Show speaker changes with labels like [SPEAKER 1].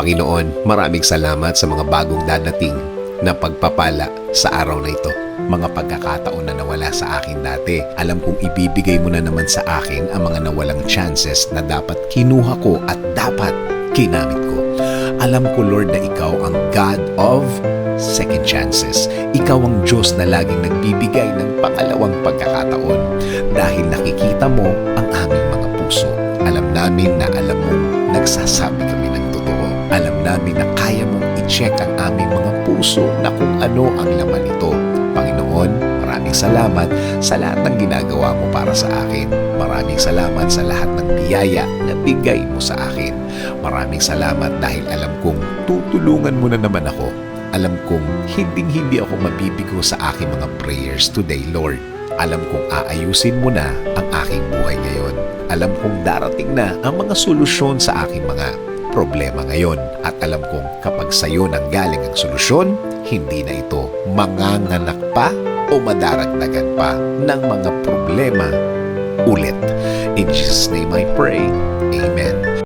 [SPEAKER 1] Panginoon, maraming salamat sa mga bagong dadating na pagpapala sa araw na ito. Mga pagkakataon na nawala sa akin dati. Alam kong ibibigay mo na naman sa akin ang mga nawalang chances na dapat kinuha ko at dapat kinamit ko. Alam ko, Lord, na Ikaw ang God of second chances. Ikaw ang Diyos na laging nagbibigay ng pangalawang pagkakataon dahil nakikita mo ang aming mga puso. Alam namin na alam mong nagsasabi kami ng totoo. Alam namin na kaya mong i-check ang aming mga puso na kung ano ang laman nito. Panginoon, maraming salamat sa lahat ng ginagawa mo para sa akin. Maraming salamat sa lahat ng biyaya na bigay mo sa akin. Maraming salamat dahil alam kong tutulungan mo na naman ako. Alam kong hinding-hindi ako mabibigo sa aking mga prayers today, Lord. Alam kong aayusin mo na ang aking buhay ngayon. Alam kong darating na ang mga solusyon sa aking mga problema ngayon. At alam kong kapag sa'yo nanggaling ang solusyon, hindi na ito manganganak pa o madaragdagan pa ng mga problema ulit. In Jesus' name I pray. Amen.